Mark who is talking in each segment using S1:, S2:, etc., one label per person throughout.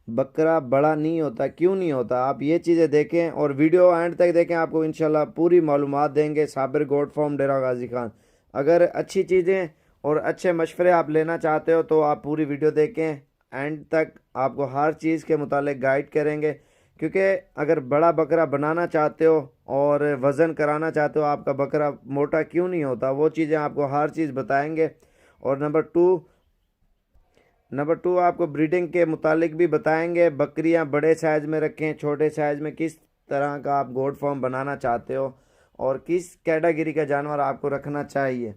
S1: बकरा बड़ा नहीं होता, क्यों नहीं होता, आप ये चीज़ें देखें और वीडियो एंड तक देखें, आपको इंशाल्लाह पूरी मालूमात देंगे साबिर गोट फार्म डेरा गाजी खान। अगर अच्छी चीज़ें और अच्छे मशवरे आप लेना चाहते हो तो आप पूरी वीडियो देखें एंड तक, आपको हर चीज़ के मुतालिक गाइड करेंगे। क्योंकि अगर बड़ा बकरा बनाना चाहते हो और वज़न कराना चाहते हो, आपका बकरा मोटा क्यों नहीं होता, वो चीज़ें आपको हर चीज़ बताएंगे। और नंबर टू आपको ब्रीडिंग के मुतालिक भी बताएंगे, बकरियां बड़े साइज़ में रखें, छोटे साइज़ में, किस तरह का आप गोट फार्म बनाना चाहते हो और किस कैटेगरी का जानवर आपको रखना चाहिए।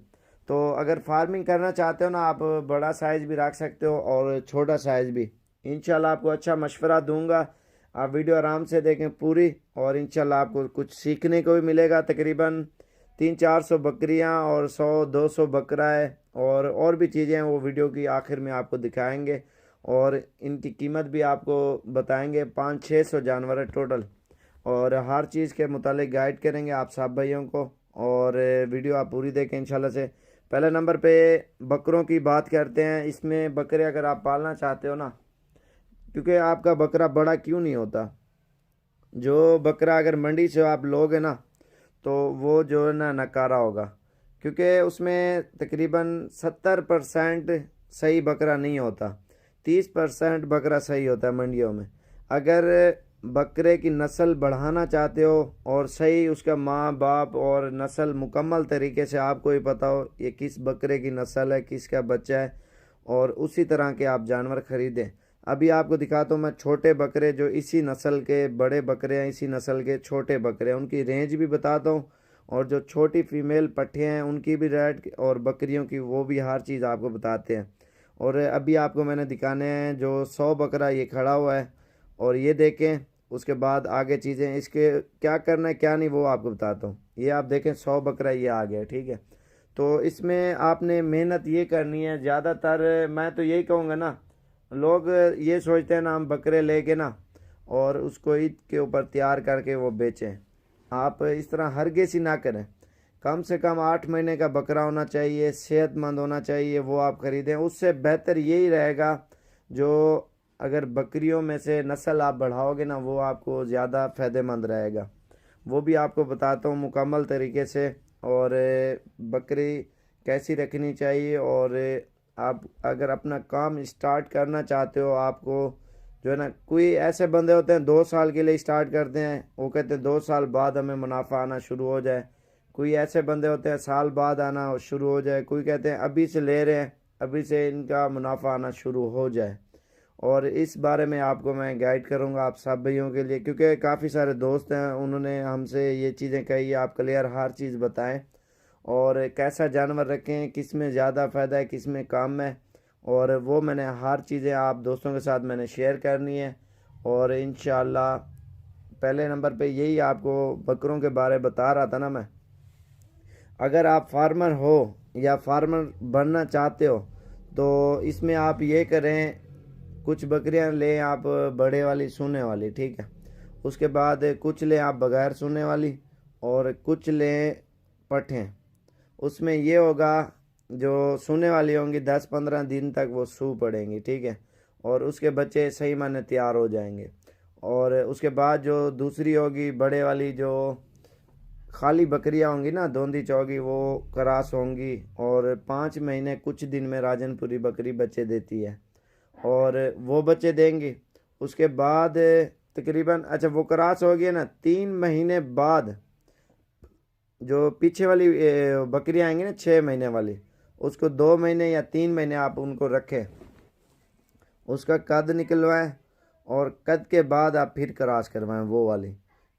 S1: तो अगर फार्मिंग करना चाहते हो ना, आप बड़ा साइज़ भी रख सकते हो और छोटा साइज़ भी। इंशाल्लाह आपको अच्छा मशवरा दूंगा, आप वीडियो आराम से देखें पूरी, और इंशाल्लाह आपको कुछ सीखने को भी मिलेगा। तकरीबन 300-400 बकरियां और 100-200 बकरा है, और भी चीज़ें हैं, वो वीडियो की आखिर में आपको दिखाएंगे और इनकी कीमत भी आपको बताएंगे। 500-600 जानवर है टोटल, और हर चीज़ के मुतालिक गाइड करेंगे आप सब भाइयों को। और वीडियो आप पूरी देखें इंशाल्लाह से। पहले नंबर पे बकरों की बात करते हैं। इसमें बकरे अगर आप पालना चाहते हो ना, क्योंकि आपका बकरा बड़ा क्यों नहीं होता, जो बकरा अगर मंडी से आप लोगे ना, तो वो जो है ना नकारा होगा, क्योंकि उसमें तकरीबन 70% सही बकरा नहीं होता, 30% बकरा सही होता है मंडियों में। अगर बकरे की नस्ल बढ़ाना चाहते हो और सही उसका माँ बाप और नस्ल मुकम्मल तरीके से आपको ही पता हो ये किस बकरे की नस्ल है, किसका बच्चा है, और उसी तरह के आप जानवर खरीदें। अभी आपको दिखाता हूँ मैं छोटे बकरे, जो इसी नस्ल के बड़े बकरे हैं, इसी नस्ल के छोटे बकरे हैं, उनकी रेंज भी बताता हूँ, और जो छोटी फीमेल पट्ठे हैं उनकी भी रेट, और बकरियों की वो भी हर चीज़ आपको बताते हैं। और अभी आपको मैंने दिखाने हैं जो 100 बकरा ये खड़ा हुआ है, और ये देखें, उसके बाद आगे चीज़ें इसके क्या करना है क्या नहीं वो आपको बताता हूँ। ये आप देखें 100 बकरा ये आ गया, ठीक है। तो इसमें आपने मेहनत ये करनी है ज़्यादातर, मैं तो यही कहूँगा ना, लोग ये सोचते हैं ना हम बकरे लेके ना और उसको ईद के ऊपर तैयार करके वो बेचें। आप इस तरह हरगिज़ ही ना करें। कम से कम 8 महीने का बकरा होना चाहिए, सेहतमंद होना चाहिए, वो आप ख़रीदें। उससे बेहतर यही रहेगा, जो अगर बकरियों में से नस्ल आप बढ़ाओगे ना, वो आपको ज़्यादा फ़ायदेमंद रहेगा। वो भी आपको बताता हूँ मुकम्मल तरीके से। और बकरी कैसी रखनी चाहिए, और आप अगर अपना काम स्टार्ट करना चाहते हो, आपको जो है ना, कोई ऐसे बंदे होते हैं 2 साल के लिए स्टार्ट करते हैं, वो कहते हैं 2 साल बाद हमें मुनाफा आना शुरू हो जाए। कोई ऐसे बंदे होते हैं साल बाद आना शुरू हो जाए। कोई कहते हैं अभी से ले रहे हैं, अभी से इनका मुनाफा आना शुरू हो जाए। और इस बारे में आपको मैं गाइड करूंगा आप सब भाइयों के लिए, क्योंकि काफ़ी सारे दोस्त हैं, उन्होंने हमसे ये चीज़ें कही, आप क्लियर हर चीज़ बताएं और कैसा जानवर रखें, किस में ज़्यादा फ़ायदा है, किस में कम है, और वो मैंने हर चीज़ें आप दोस्तों के साथ मैंने शेयर करनी है। और इंशाल्लाह पहले नंबर पे यही आपको बकरों के बारे बता रहा था ना मैं। अगर आप फार्मर हो या फार्मर बनना चाहते हो, तो इसमें आप ये करें, कुछ बकरियां लें आप बड़े वाली सूने वाली, ठीक है। उसके बाद कुछ लें आप बगैर सूने वाली, और कुछ लें पठें। उसमें ये होगा, जो सूने वाली होंगी 10-15 दिन तक वो सू पड़ेंगी, ठीक है, और उसके बच्चे सही माने तैयार हो जाएंगे। और उसके बाद जो दूसरी होगी बड़े वाली, जो खाली बकरियां होंगी ना, धोंदी चौगी, वो क्रास होंगी, और 5 महीने कुछ दिन में राजनपुरी बकरी बच्चे देती है, और वो बच्चे देंगी। उसके बाद तकरीबन, अच्छा वो क्रास हो गया ना, 3 महीने बाद जो पीछे वाली बकरियां आएंगी ना 6 महीने वाली, उसको 2 महीने या 3 महीने आप उनको रखें, उसका कद निकलवाएं, और कद के बाद आप फिर क्रॉस करवाएं वो वाली।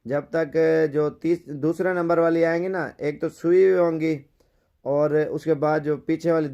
S1: जब तक जो दूसरे नंबर वाली आएंगी ना, एक तो सुई हुई होंगी, और उसके बाद जो पीछे वाली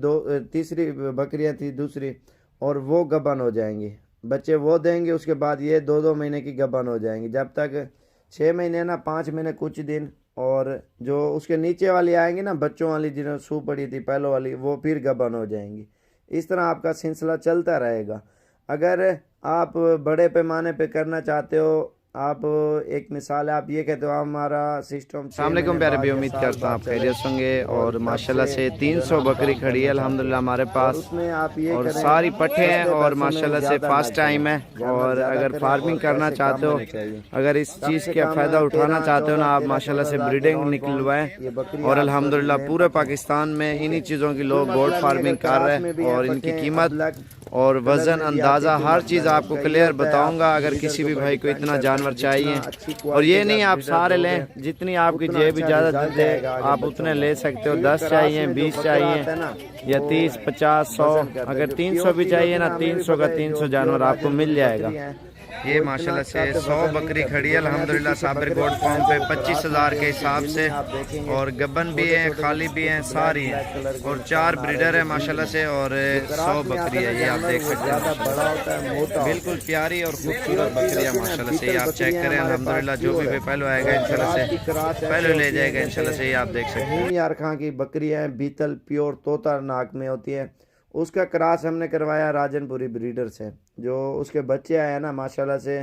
S1: तीसरी बकरियां थी दूसरी, और वो गबन हो जाएंगी, बच्चे वो देंगे। उसके बाद ये 2-2 महीने की गबन हो जाएंगी, जब तक 6 महीने ना, 5 महीने कुछ दिन। और जो उसके नीचे वाली आएंगी ना, बच्चों वाली जिन्होंने सू पड़ी थी पहले वाली, वो फिर गबन हो जाएंगी। इस तरह आपका सिलसिला चलता रहेगा। अगर आप बड़े पैमाने पे करना चाहते हो आप एक मिसाल है, आप ये कहते हो हमारा सिस्टम
S2: अस्सलाम वालेकुम प्यारे भी, उम्मीद करता हूँ आप खैरियत होंगे। और माशाल्लाह से 300 बकरी खड़ी है अल्हम्दुलिल्लाह हमारे पास,
S1: उसमें आप ये
S2: और
S1: करें
S2: सारी पट्ठे हैं
S1: सस्ते
S2: और
S1: पैसों में
S2: माशाल्लाह से
S1: ज़्यादा ना
S2: फास्ट टाइम है।
S1: करें, जानवर
S2: और
S1: ज़्यादा
S2: अगर
S1: करें
S2: फार्मिंग
S1: और
S2: करना
S1: पैसे
S2: चाहते
S1: कम
S2: हो,
S1: होने चाहिए।
S2: अगर इस
S1: कम
S2: चीज़
S1: से
S2: का
S1: कम
S2: फ़ायदा उठाना
S1: 13,
S2: चाहते हो ना
S1: 14,
S2: आप,
S1: 13,
S2: माशाल्लाह से
S1: 14,000 के
S2: ब्रीडिंग
S1: राउंड
S2: निकलवाएं।
S1: पाउंड ये बकरी
S2: और
S1: आपको
S2: अल्हम्दुलिल्लाह
S1: दें
S2: पूरे
S1: पट्ठे,
S2: पाकिस्तान में
S1: ठीक
S2: इन्हीं
S1: है।
S2: चीज़ों की
S1: कोई
S2: लोग गोट
S1: मसला नहीं, अगर
S2: फार्मिंग कर रहे
S1: क्रास में
S2: हैं।
S1: भी है
S2: और इनकी
S1: पट्ठे अब
S2: कीमत
S1: ब्लैक
S2: और
S1: कलर
S2: वज़न
S1: में भी आती है,
S2: अंदाज़ा
S1: कोई
S2: हर
S1: मसला
S2: चीज़
S1: नहीं।
S2: आपको
S1: उसका ये
S2: क्लियर
S1: होता है आप
S2: बताऊंगा। अगर
S1: ब्रीडर
S2: किसी
S1: के
S2: भी
S1: ऊपर
S2: भाई को
S1: डिपेंड
S2: इतना
S1: करता है ना,
S2: जानवर
S1: जितना
S2: चाहिए,
S1: अच्छी
S2: और
S1: क्वालिटी
S2: ये
S1: का
S2: नहीं आप
S1: ब्रीडर
S2: सारे
S1: लोगे
S2: लें, जितनी आपकी
S1: उतना
S2: जेब
S1: अच्छा
S2: इजाज़त
S1: रिजल्ट
S2: दे
S1: आएगा आगे
S2: आप
S1: बच्चों
S2: उतने
S1: का।
S2: ले सकते हो।
S1: क्योंकि
S2: 10
S1: क्रास
S2: चाहिए,
S1: में जो
S2: 20
S1: बकरा
S2: चाहिए
S1: आता है ना
S2: या
S1: वो
S2: 30, 50, 100,
S1: वजन करता है।
S2: अगर
S1: जो
S2: 300
S1: प्योर
S2: भी
S1: चीज
S2: चाहिए
S1: होती है
S2: ना,
S1: ना, हमें भी
S2: 300 का
S1: पता है, जो
S2: 300
S1: प्योर
S2: जानवर आपको मिल
S1: राजनपुरी
S2: जाएगा।
S1: बकरी है
S2: ये
S1: वो इतना
S2: माशाल्लाह से
S1: कद
S2: 100
S1: वजन नहीं
S2: बकरी
S1: करती।
S2: खड़ी है
S1: जो हयाती
S2: अल्हम्दुलिल्लाह
S1: पीछे
S2: साबिर
S1: बकरे
S2: गोड
S1: आते
S2: फार्म
S1: हैं
S2: पे
S1: जो क्रास
S2: 25,000
S1: होते हैं
S2: के
S1: उनकी
S2: हिसाब से।
S1: बिल्डिंग आप देखेंगे
S2: और गब्बन भी
S1: छोटे
S2: हैं,
S1: छोटे
S2: खाली भी
S1: जिसके
S2: हैं,
S1: ब्लैक
S2: सारी
S1: ब्लैक कलर
S2: हैं।
S1: के
S2: और 4
S1: निशान आ रहे हैं
S2: ब्रीडर है
S1: जो
S2: माशाल्लाह
S1: बिल्डिंग
S2: से।
S1: है।
S2: और
S1: जो
S2: 100
S1: क्रास में आता
S2: बकरी
S1: है
S2: है,
S1: ना
S2: ये आप
S1: जानवर
S2: देख
S1: वो
S2: सकते हैं
S1: ज्यादा बड़ा
S2: माशाल्लाह
S1: होता है, मोटा
S2: से।
S1: होता
S2: बिल्कुल
S1: है।
S2: प्यारी और
S1: जो
S2: खूबसूरत
S1: प्योर चीज
S2: बकरी है
S1: होती है ना,
S2: माशाल्लाह से। ये
S1: बीतल
S2: आप चेक
S1: बकरियां
S2: करें
S1: हमारे पास
S2: अल्हम्दुलिल्लाह, जो भी
S1: प्योर है।
S2: पहलू आएगा
S1: और
S2: इंशाल्लाह से
S1: क्रास की क्रास ऐसे
S2: पहलू ले
S1: होती है
S2: जाएगा
S1: जैसे
S2: इंशाल्लाह से। ये आप देख सकते हैं।
S1: रहीम यार खां की बकरियां हैं, बीतल प्योर तोता नाक में होती है। उसका क्रास हमने करवाया राजनपुरी ब्रीडर से। जो उसके बच्चे आए हैं ना माशाल्लाह से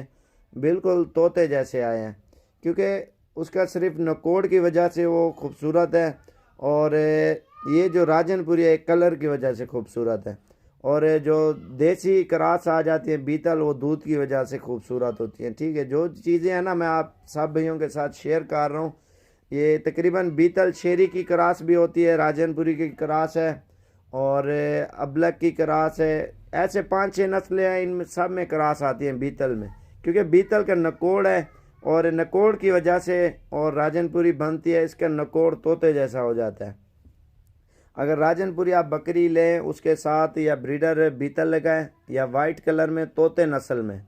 S1: बिल्कुल तोते जैसे आए हैं, क्योंकि उसका सिर्फ नकोड़ की वजह से वो खूबसूरत है। और ये जो राजनपुरी है कलर की वजह से खूबसूरत है। और जो देसी क्रास आ जाती है बीतल, वो दूध की वजह से खूबसूरत होती है। ठीक है, जो चीज़ें हैं ना मैं आप सब भाइयों के साथ शेयर कर रहा हूँ। ये तकरीबन बीतल शेरी की क्रास भी होती है, राजनपुरी की क्रास है, और अबलक की क्रास है। ऐसे 5-6 नस्लें हैं, इनमें सब में क्रास आती हैं बीतल में, क्योंकि बीतल का नकोड़ है और नकोड़ की वजह से और राजनपुरी बनती है, इसका नकोड़ तोते जैसा हो जाता है। अगर राजनपुरी आप बकरी लें उसके साथ या ब्रीडर बीतल लगाएं या वाइट कलर में तोते नस्ल में,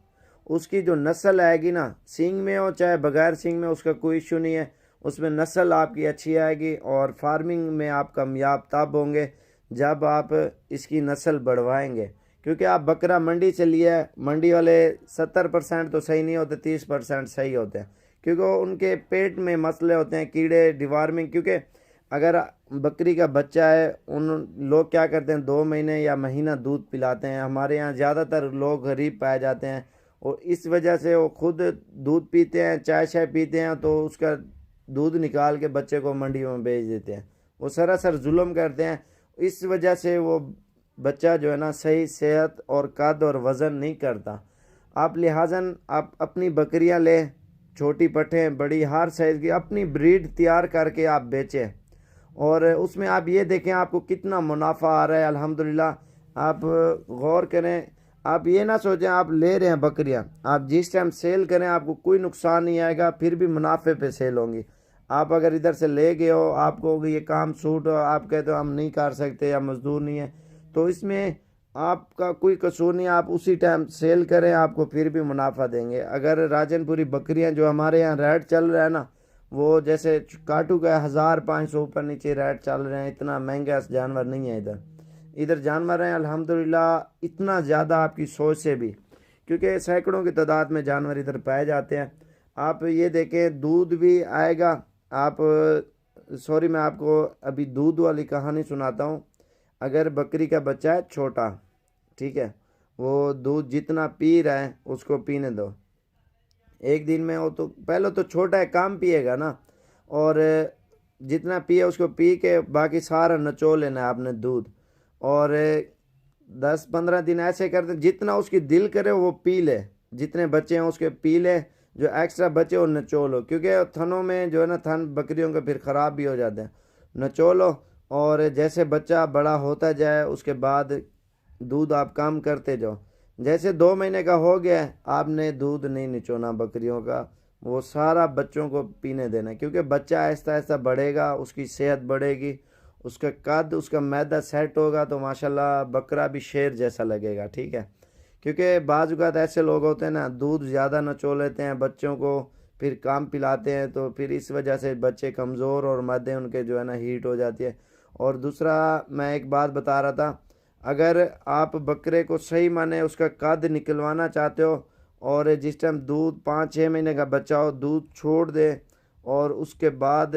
S1: उसकी जो नस्ल आएगी ना, सींग में हो चाहे बगैर सींग में, उसका कोई इशू नहीं है। उसमें नस्ल आपकी अच्छी आएगी और फार्मिंग में आप कामयाब तब होंगे जब आप इसकी नस्ल बढ़वाएंगे। क्योंकि आप बकरा मंडी से लिया है, मंडी वाले 70% तो सही नहीं होते, 30% सही होते हैं, क्योंकि उनके पेट में मसले होते हैं, कीड़े डिवार्मिंग। क्योंकि अगर बकरी का बच्चा है, उन लोग क्या करते हैं 2 महीने या महीना दूध पिलाते हैं। हमारे यहाँ ज़्यादातर लोग गरीब पाए जाते हैं और इस वजह से वो खुद दूध पीते हैं, चाय शाय पीते हैं, तो उसका दूध निकाल के बच्चे को मंडी में बेच देते हैं। वो सरासर जुल्म करते हैं। इस वजह से वो बच्चा जो है ना सही सेहत और कद और वज़न नहीं करता। आप लिहाजन आप अपनी बकरियां ले, छोटी पट्ठें बड़ी हर साइज़ की अपनी ब्रीड तैयार करके आप बेचें, और उसमें आप ये देखें आपको कितना मुनाफा आ रहा है अल्हम्दुलिल्लाह। आप गौर करें, आप ये ना सोचें आप ले रहे हैं बकरियां, आप जिस टाइम सेल करें आपको कोई नुकसान नहीं आएगा, फिर भी मुनाफे पे सेल होंगी। आप अगर इधर से ले गए हो, आपको ये काम सूट हो, आप कहते हो हम नहीं कर सकते या मजदूर नहीं है, तो इसमें आपका कोई कसूर नहीं, आप उसी टाइम सेल करें, आपको फिर भी मुनाफा देंगे। अगर राजनपुरी बकरियां जो हमारे यहाँ रेट चल रहा है ना, वो जैसे काटू का 1500 ऊपर नीचे रेट चल रहे हैं, इतना महंगा जानवर नहीं है इधर। इधर जानवर हैं अल्हम्दुलिल्लाह इतना ज़्यादा आपकी सोच से भी, क्योंकि सैकड़ों की तादाद में जानवर इधर पाए जाते हैं। आप ये देखें दूध भी आएगा। आप सॉरी, मैं आपको अभी दूध वाली कहानी सुनाता हूँ। अगर बकरी का बच्चा है छोटा, ठीक है, वो दूध जितना पी रहा है उसको पीने दो। एक दिन में वो तो पहले तो छोटा है, काम पिएगा ना, और जितना पिए उसको पी के बाकी सारा नचो लेना है आपने दूध। और 10-15 दिन ऐसे करते जितना उसकी दिल करे वो पी ले, जितने बच्चे हैं उसके पी ले, जो एक्स्ट्रा बचे वो नचो लो, क्योंकि थनों में जो है ना थन बकरियों के फिर ख़राब भी हो जाते हैं। नचो लो, और जैसे बच्चा बड़ा होता जाए उसके बाद दूध आप कम करते जाओ। जैसे 2 महीने का हो गया आपने दूध नहीं निचोना बकरियों का, वो सारा बच्चों को पीने देना, क्योंकि बच्चा आहिस्ता आहिस्ता बढ़ेगा, उसकी सेहत बढ़ेगी, उसका कद उसका मैदा सेट होगा, तो माशाल्लाह बकरा भी शेर जैसा लगेगा। ठीक है, क्योंकि बाज़ औक़ात ऐसे लोग होते हैं ना दूध ज़्यादा नचो लेते हैं बच्चों को, फिर काम पिलाते हैं, तो फिर इस वजह से बच्चे कमज़ोर और मैदे उनके जो है ना हीट हो जाती है। और दूसरा मैं एक बात बता रहा था, अगर आप बकरे को सही माने उसका कद निकलवाना चाहते हो, और जिस टाइम दूध 5-6 महीने का बच्चा हो दूध छोड़ दे, और उसके बाद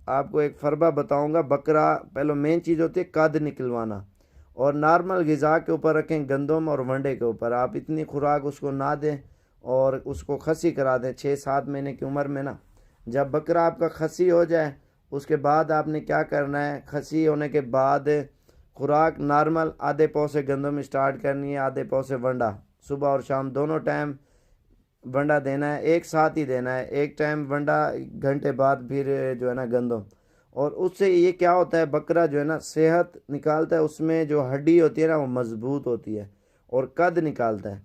S1: आपको एक फरबा बताऊंगा। बकरा पहले मेन चीज़ होती है कद निकलवाना, और नॉर्मल ग़िज़ा के ऊपर रखें, गंदम और वंडे के ऊपर। आप इतनी खुराक उसको ना दें, और उसको खसी करा दें 6-7 महीने की उम्र में ना। जब बकरा आपका खसी हो जाए उसके बाद आपने क्या करना है, खसी होने के बाद खुराक नॉर्मल आधे पाव से गंदम स्टार्ट करनी है, आधे पाव से वंडा, सुबह और शाम दोनों टाइम वंडा देना है, एक साथ ही देना है। एक टाइम वंडा, घंटे बाद फिर जो है ना गंदम। और उससे ये क्या होता है, बकरा जो है ना सेहत निकालता है, उसमें जो हड्डी होती है ना वो मजबूत होती है और कद निकालता है।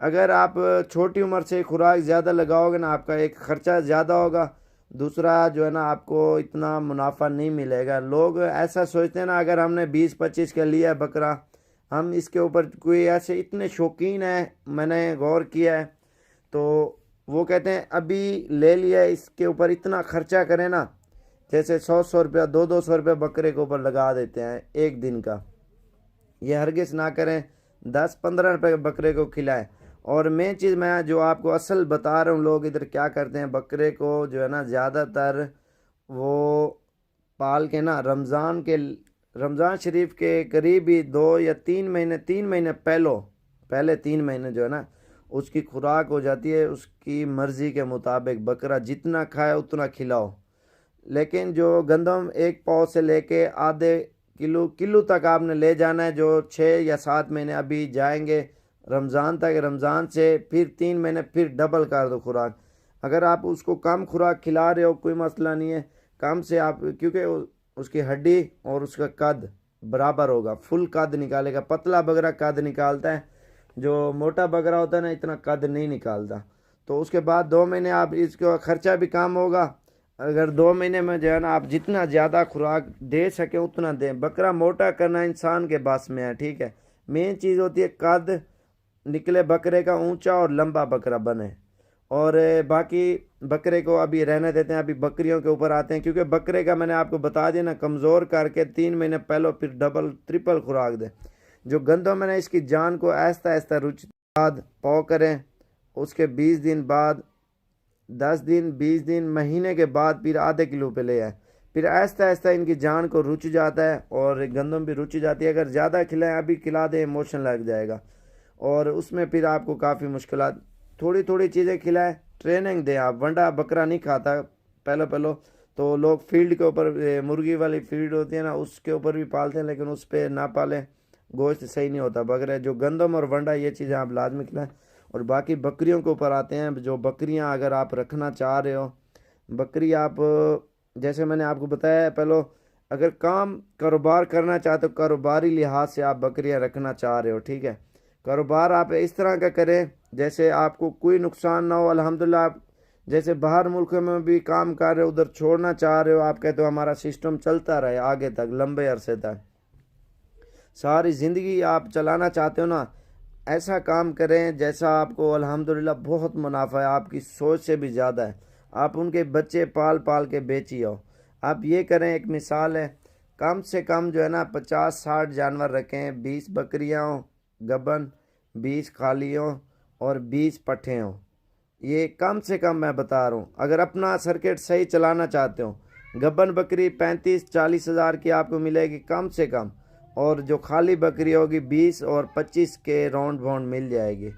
S1: अगर आप छोटी उम्र से खुराक ज़्यादा लगाओगे ना, आपका एक खर्चा ज़्यादा होगा, दूसरा जो है ना आपको इतना मुनाफा नहीं मिलेगा। लोग ऐसा सोचते हैं ना, अगर हमने 20-25 का लिया है बकरा, हम इसके ऊपर कोई ऐसे इतने शौकीन है, मैंने गौर किया है, तो वो कहते हैं अभी ले लिया है, इसके ऊपर इतना खर्चा करें ना, जैसे 100 रुपया 200 रुपया बकरे के ऊपर लगा देते हैं एक दिन का। ये हरगिज़ ना करें, 10-15 रुपये बकरे को खिलाएं। और मेन चीज़ मैं जो आपको असल बता रहा हूँ, लोग इधर क्या करते हैं, बकरे को जो है ना ज़्यादातर वो पाल के ना रमज़ान शरीफ के करीब ही 2 या 3 महीने पहले 3 महीने जो है ना उसकी खुराक हो जाती है उसकी मर्ज़ी के मुताबिक, बकरा जितना खाए उतना खिलाओ। लेकिन जो गंदम एक पाव से लेके आधे किलो तक आपने ले जाना है, जो 6 या 7 महीने अभी जाएंगे रमज़ान तक, रमज़ान से फिर 3 महीने फिर डबल कर दो खुराक। अगर आप उसको कम खुराक खिला रहे हो कोई मसला नहीं है, कम से आप, क्योंकि उसकी हड्डी और उसका कद बराबर होगा, फुल कद निकालेगा। पतला बकरा कद निकालता है, जो मोटा बकरा होता है ना इतना कद नहीं निकालता। तो उसके बाद 2 महीने आप इसका खर्चा भी कम होगा। अगर 2 महीने में जो है ना आप जितना ज़्यादा खुराक दे सकें उतना दें। बकरा मोटा करना इंसान के बस में है, ठीक है। मेन चीज़ होती है कद निकले बकरे का ऊंचा और लंबा बकरा बने। और बाकी बकरे को अभी रहने देते हैं, अभी बकरियों के ऊपर आते हैं, क्योंकि बकरे का मैंने आपको बता दिया ना, कमज़ोर करके 3 महीने पहले फिर डबल ट्रिपल खुराक दें। जो गंदम मैंने इसकी जान को आहिस्ता आहिस्ता रुचि बाद पाव करें, उसके 20 दिन बाद, 10 दिन 20 दिन महीने के बाद फिर आधे किलो पे ले आए। फिर आहिस्ता आहिस्ता इनकी जान को रुच जाता है और गंदम भी रुच जाती है। अगर ज़्यादा खिलाएं, अभी खिला दें इमोशन लग जाएगा और उसमें फिर आपको काफ़ी मुश्किलात। थोड़ी थोड़ी चीज़ें खिलाएं, ट्रेनिंग दें आप। वंडा बकरा नहीं खाता पहले तो लोग फील्ड के ऊपर, मुर्गी वाली फील्ड होती है ना उसके ऊपर भी पालते हैं, लेकिन उस पर ना पालें, गोश्त सही नहीं होता। बकरे जो गंदम और वंडा ये चीज़ें आप लाजमी खिलाएं। और बाकी बकरियों के ऊपर आते हैं। जो बकरियां अगर आप रखना चाह रहे हो, बकरी आप जैसे मैंने आपको बताया पहले, अगर काम कारोबार करना चाहते हो, कारोबारी लिहाज से आप बकरियां रखना चाह रहे हो, ठीक है। कारोबार आप इस तरह का करें जैसे आपको कोई नुकसान ना हो। अल्हम्दुलिल्लाह आप जैसे बाहर मुल्क में भी काम कर रहे हो, उधर छोड़ना चाह रहे हो, आप कहते हो हमारा सिस्टम चलता रहे आगे तक, लंबे अरसे तक, सारी ज़िंदगी आप चलाना चाहते हो ना, ऐसा काम करें जैसा आपको अल्हम्दुलिल्लाह बहुत मुनाफा है, आपकी सोच से भी ज़्यादा है। आप उनके बच्चे पाल पाल के बेची हो। आप ये करें, एक मिसाल है, कम से कम जो है ना 50-60 जानवर रखें, 20 बकरियाँ हों गबन, 20 खाली हों और 20 पट्ठे हों। ये कम से कम मैं बता रहा हूँ। अगर अपना सर्किट सही चलाना चाहते हो, गबन बकरी 35-40 हज़ार की आपको मिलेगी कम से कम, और जो खाली बकरी होगी 20 और 25 के राउंड बाउंड मिल जाएगी।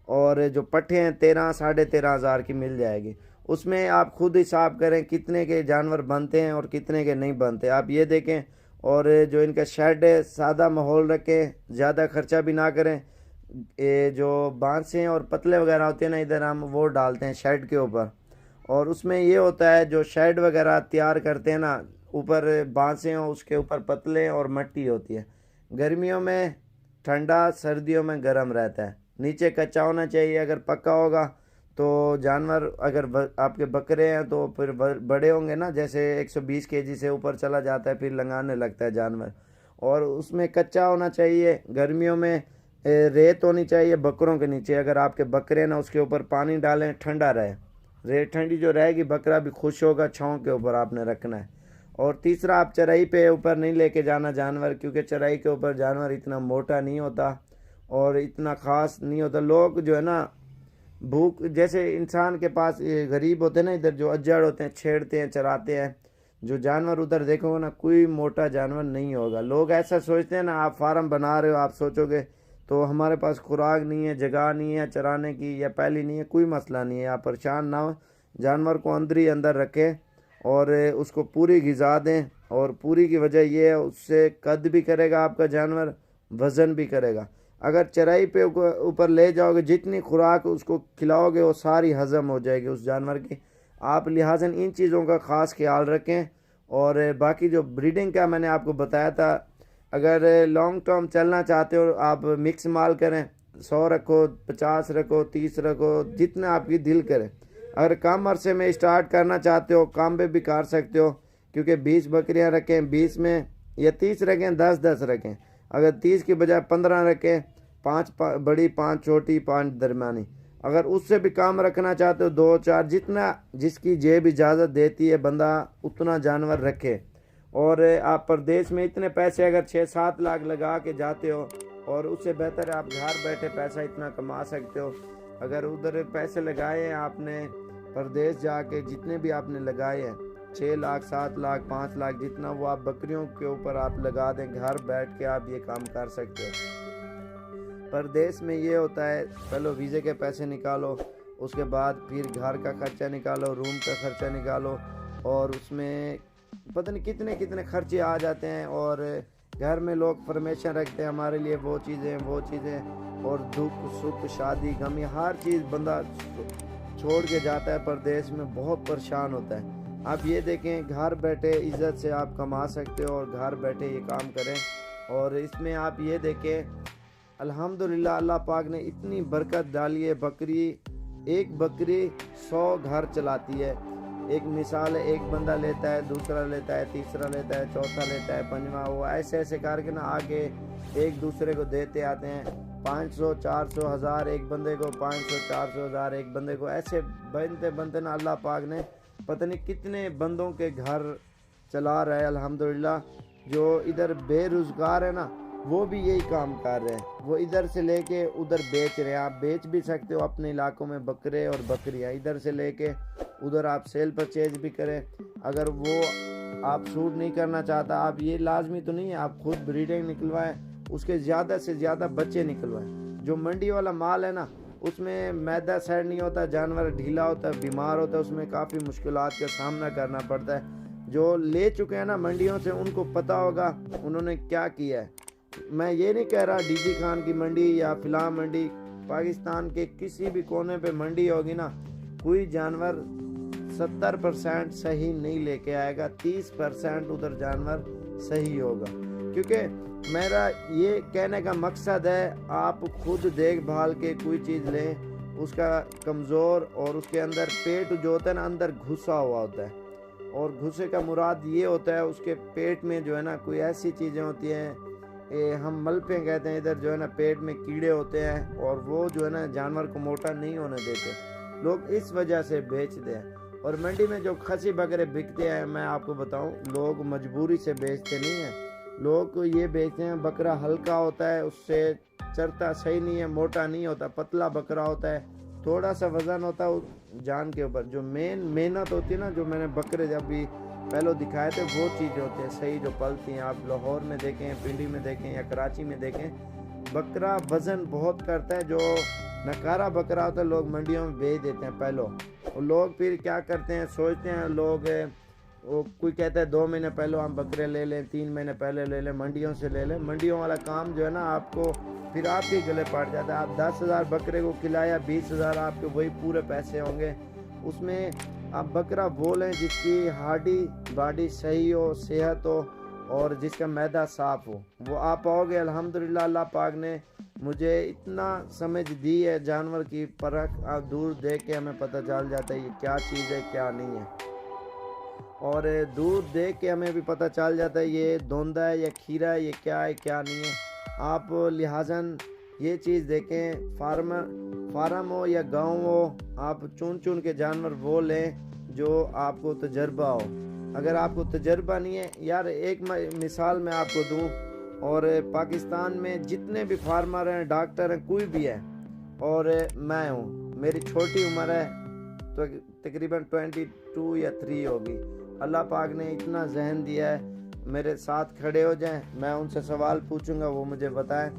S1: और जो पट्ठे हैं 13-13.5 हज़ार की मिल जाएगी। उसमें आप खुद हिसाब करें कितने के जानवर बनते हैं और कितने के नहीं बनते, आप ये देखें। और जो इनका शेड है सादा माहौल रखें, ज़्यादा खर्चा भी ना करें। ये जो बांसें और पतले वगैरह होते हैं ना, इधर हम वो डालते हैं शेड के ऊपर। और उसमें ये होता है जो शेड वगैरह तैयार करते हैं ना, ऊपर बांसें हो, उसके ऊपर पतले और मिट्टी होती है। गर्मियों में ठंडा, सर्दियों में गर्म रहता है। नीचे कच्चा होना चाहिए, अगर पक्का होगा तो जानवर, अगर आपके बकरे हैं तो फिर बड़े होंगे ना, जैसे 120 केजी से ऊपर चला जाता है फिर लंगाने लगता है जानवर। और उसमें कच्चा होना चाहिए। गर्मियों में रेत होनी चाहिए बकरों के नीचे। अगर आपके बकरे ना उसके ऊपर पानी डालें, ठंडा रहे, रेत ठंडी जो रहेगी, बकरा भी खुश होगा। छाँव के ऊपर आपने रखना है। और तीसरा, आप चराई पे ऊपर नहीं लेके जाना जानवर, क्योंकि चराई के ऊपर जानवर इतना मोटा नहीं होता और इतना ख़ास नहीं होता। लोग जो है ना भूख, जैसे इंसान के पास गरीब होते हैं ना इधर, जो अज्जड़ होते हैं, छेड़ते हैं, चराते हैं जो जानवर, उधर देखोगे ना कोई मोटा जानवर नहीं होगा। लोग ऐसा सोचते हैं ना, आप फार्म बना रहे हो, आप सोचोगे तो हमारे पास खुराक नहीं है, जगह नहीं है चराने की या पहली नहीं है, कोई मसला नहीं है, आप परेशान ना हो। जानवर को अंदर ही अंदर रखें और उसको पूरी ग़िज़ा दें। और पूरी की वजह यह है उससे कद भी करेगा आपका जानवर, वज़न भी करेगा। अगर चराई पे ऊपर ले जाओगे, जितनी खुराक उसको खिलाओगे वो सारी हज़म हो जाएगी उस जानवर की। आप लिहाजन इन चीज़ों का ख़ास ख्याल रखें। और बाकी जो ब्रीडिंग का मैंने आपको बताया था, अगर लॉन्ग टर्म चलना चाहते हो आप मिक्स माल करें, 100 रखो, 50 रखो, 30 रखो, जितना आपकी दिल करे। अगर कम अरसे में स्टार्ट करना चाहते हो कम पे भी कर सकते हो, क्योंकि 20 बकरियां रखें, 20 में या 30 रखें, 10-10 रखें। अगर 30 की बजाय 15 रखें, 5 बड़ी, 5 छोटी, 5 दरमियानी। अगर उससे भी कम रखना चाहते हो 2-4, जितना जिसकी जेब इजाज़त देती है बंदा उतना जानवर रखे। और आप प्रदेश में इतने पैसे अगर 6-7 लाख लगा के जाते हो, और उससे बेहतर है आप घर बैठे पैसा इतना कमा सकते हो। अगर उधर पैसे लगाए हैं आपने प्रदेश जाके, जितने भी आपने लगाए हैं 6 लाख, 7 लाख, 5 लाख, जितना वो आप बकरियों के ऊपर आप लगा दें, घर बैठ के आप ये काम कर सकते हो। प्रदेश में ये होता है, पहले वीज़े के पैसे निकालो, उसके बाद फिर घर का खर्चा निकालो, रूम का खर्चा निकालो, और उसमें पता नहीं कितने कितने खर्चे आ जाते हैं। और घर में लोग फरमाइशें रखते हैं हमारे लिए वो चीज़ें, और दुख सुख शादी गमी हर चीज़ बंदा छोड़ के जाता है प्रदेश में, बहुत परेशान होता है। आप ये देखें घर बैठे इज़्ज़त से आप कमा सकते हो और घर बैठे ये काम करें। और इसमें आप ये देखें अल्हम्दुलिल्लाह अल्लाह पाक ने इतनी बरकत डाली है। एक बकरी 100 घर चलाती है। एक मिसाल है, एक बंदा लेता है, दूसरा लेता है, तीसरा लेता है, चौथा लेता है, पंजवा, वो ऐसे ऐसे करके ना आगे एक दूसरे को देते आते हैं। 500, 400, 1000 एक बंदे को, 500, 400, 1000 एक बंदे को, ऐसे बनते बनते ना अल्लाह पाक ने पता नहीं कितने बंदों के घर चला रहा है अल्हम्दुलिल्लाह। जो इधर बेरोज़गार है ना वो भी यही काम कर रहे हैं, वो इधर से लेके उधर बेच रहे हैं। आप बेच भी सकते हो अपने इलाकों में बकरे और बकरियां, इधर से लेके उधर आप सेल परचेज भी करें। अगर वो आप सूट नहीं करना चाहता, आप ये लाजमी तो नहीं है आप खुद ब्रीडिंग निकलवाएं, उसके ज़्यादा से ज़्यादा बच्चे निकलवाएं। जो मंडी वाला माल है ना उसमें मैदा सेट नहीं होता, जानवर ढीला होता है, बीमार होता है, उसमें काफ़ी मुश्किलात का सामना करना पड़ता है। जो ले चुके हैं ना मंडियों से उनको पता होगा उन्होंने क्या किया है। मैं ये नहीं कह रहा डीजी खान की मंडी या फिलहाल मंडी, पाकिस्तान के किसी भी कोने पे मंडी होगी ना, कोई जानवर 70% सही नहीं लेके आएगा, 30% उधर जानवर सही होगा। क्योंकि मेरा ये कहने का मकसद है आप खुद देखभाल के कोई चीज़ लें, उसका कमज़ोर और उसके अंदर पेट जो होता है ना अंदर घुसा हुआ होता है, और घुसे का मुराद ये होता है उसके पेट में जो है ना कोई ऐसी चीज़ें होती हैं, हम मलपे कहते हैं इधर, जो है ना पेट में कीड़े होते हैं, और वो जो है ना जानवर को मोटा नहीं होने देते। लोग इस वजह से बेचते हैं। और मंडी में जो खसी बकरे बिकते हैं, मैं आपको बताऊं, लोग मजबूरी से बेचते नहीं हैं। लोग ये बेचते हैं बकरा हल्का होता है, उससे चरता सही नहीं है, मोटा नहीं होता, पतला बकरा होता है, थोड़ा सा वज़न होता है जान के ऊपर। जो मेन मेहनत होती है ना, जो मैंने बकरे जब भी पहले दिखाए थे वो चीज़ें होती हैं सही जो पलती हैं। आप लाहौर में देखें, पिंडी में देखें या कराची में देखें, बकरा वज़न बहुत करता है। जो नकारा बकरा होता है लोग मंडियों में बेच देते हैं पहले, और लोग फिर क्या करते हैं, सोचते हैं लोग, वो कोई कहता है 2 महीने पहले हम बकरे ले लें, 3 महीने पहले ले लें, मंडियों से ले लें। मंडियों वाला काम जो है ना आपको फिर आपके गले पड़ जाता है। आप 10,000 बकरे को खिलाया, 20,000 आपके वही पूरे पैसे होंगे। उसमें आप बकरा वो लें जिसकी हार्डी बॉडी सही हो, सेहत हो, और जिसका मैदा साफ़ हो, वो आप पाओगे। अल्हम्दुलिल्लाह अल्लाह पाक ने मुझे इतना समझ दी है, जानवर की परख आप दूर देख के हमें पता चल जाता है ये क्या चीज़ है क्या नहीं है, और दूर देख के हमें भी पता चल जाता है ये धोंदा है या खीरा है, ये क्या है क्या नहीं है। आप लिहाजन ये चीज़ देखें, फार्म हो या गांव हो, आप चुन चुन के जानवर वो लें जो आपको तजर्बा हो। अगर आपको तजर्बा नहीं है यार, एक मिसाल मैं आपको दूं, और पाकिस्तान में जितने भी फार्मर हैं, डॉक्टर हैं, कोई भी है, और मैं हूँ, मेरी छोटी उम्र है तो तकरीबन 22 या 3 होगी। अल्लाह पाक ने इतना जहन दिया है, मेरे साथ खड़े हो जाएं, मैं उनसे सवाल पूछूंगा वो मुझे बताएं।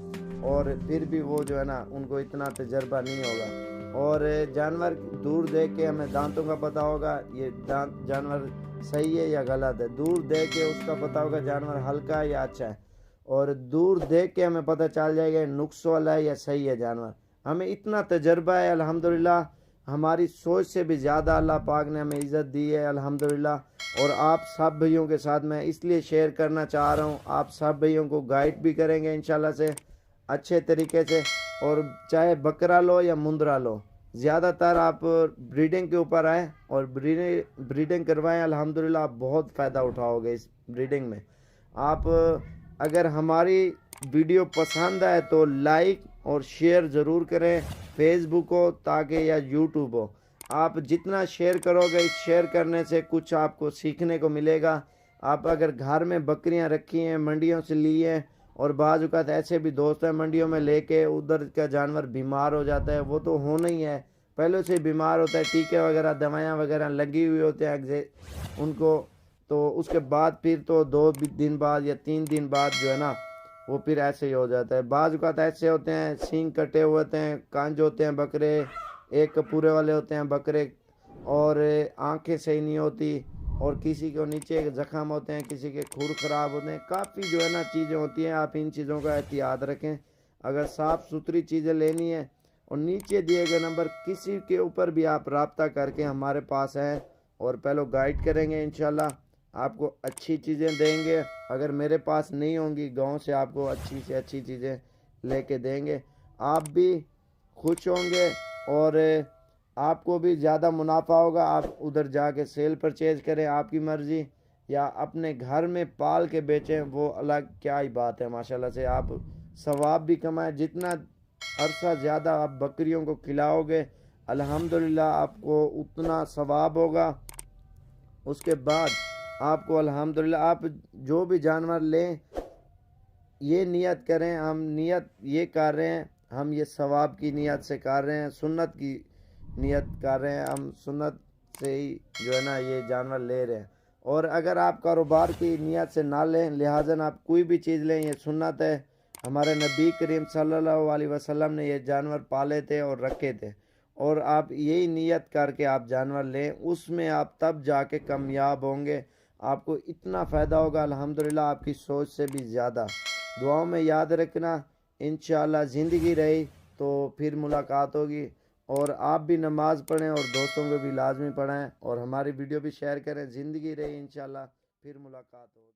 S1: और फिर भी वो जो है ना उनको इतना तजर्बा नहीं होगा। और जानवर दूर देख के हमें दांतों का पता होगा ये दांत जानवर सही है या गलत है, दूर देख के उसका पता होगा जानवर हल्का है या अच्छा है, और दूर देख के हमें पता चल जाएगा नुक्स वाला है या सही है जानवर। हमें इतना तजर्बा है अल्हम्दुलिल्लाह, हमारी सोच से भी ज़्यादा अल्लाह पाक ने हमें इज़्ज़त दी है अल्हम्दुलिल्लाह। और आप सब भैयों के साथ मैं इसलिए शेयर करना चाह रहा हूँ, आप सब भैयों को गाइड भी करेंगे इंशाल्लाह से अच्छे तरीके से। और चाहे बकरा लो या मुंदरा लो, ज़्यादातर आप ब्रीडिंग के ऊपर आए और ब्रीडिंग करवाएं, अल्हम्दुलिल्लाह आप बहुत फ़ायदा उठाओगे इस ब्रीडिंग में। आप अगर हमारी वीडियो पसंद आए तो लाइक और शेयर ज़रूर करें, फेसबुक हो ताकि या यूट्यूब हो। आप जितना शेयर करोगे इस शेयर करने से कुछ आपको सीखने को मिलेगा। आप अगर घर में बकरियां रखी हैं, मंडियों से ली हैं, और बाज़ औक़ात ऐसे भी दोस्त हैं मंडियों में लेके उधर का जानवर बीमार हो जाता है, वो तो होना ही है, पहले से बीमार होता है, टीके वगैरह दवाइयाँ वगैरह लगी हुई होते हैं उनको, तो उसके बाद फिर तो 2 दिन बाद या 3 दिन बाद जो है ना वो फिर ऐसे ही हो जाता है। बाज़ औक़ात ऐसे होते हैं सींग कटे हुए होते हैं, कांज होते हैं बकरे, एक पूरे वाले होते हैं बकरे, और आंखें सही नहीं होती, और किसी को नीचे ज़ख़म होते हैं, किसी के खुर ख़राब होते हैं, काफ़ी जो है ना चीज़ें होती हैं। आप इन चीज़ों का एहतियात रखें। अगर साफ़ सुथरी चीज़ें लेनी है और नीचे दिए गए नंबर किसी के ऊपर भी आप रब्ता करके हमारे पास हैं और पहले गाइड करेंगे, इंशाल्लाह आपको अच्छी चीज़ें देंगे। अगर मेरे पास नहीं होंगी गांव से आपको अच्छी से अच्छी चीज़ें लेके देंगे, आप भी खुश होंगे और आपको भी ज़्यादा मुनाफा होगा। आप उधर जाके सेल परचेज करें, आपकी मर्ज़ी, या अपने घर में पाल के बेचें, वो अलग क्या ही बात है। माशाल्लाह से आप सवाब भी कमाएं, जितना अरसा ज़्यादा आप बकरियों को खिलाओगे अल्हम्दुलिल्लाह आपको उतना सवाब होगा। उसके बाद आपको अल्हम्दुलिल्लाह आप जो भी जानवर लें ये नियत करें, हम नियत ये कर रहे हैं, हम ये सवाब की नियत से कर रहे हैं, सुन्नत की नियत कर रहे हैं, हम सुन्नत से ही जो है ना ये जानवर ले रहे हैं। और अगर आप कारोबार की नियत से ना लें, लिहाजन आप कोई भी चीज़ लें, ये सुन्नत है। हमारे नबी करीम सल्लल्लाहु अलैहि वसल्लम ने ये जानवर पाले थे और रखे थे, और आप यही नियत करके आप जानवर लें, उसमें आप तब जाके कामयाब होंगे, आपको इतना फ़ायदा होगा अल्हम्दुलिल्लाह आपकी सोच से भी ज़्यादा। दुआओं में याद रखना, इंशाअल्लाह ज़िंदगी रही तो फिर मुलाकात होगी। और आप भी नमाज़ पढ़ें और दोस्तों को भी लाजमी पढ़ाएं और हमारी वीडियो भी शेयर करें। ज़िंदगी रही इंशाअल्लाह फिर मुलाकात होगी।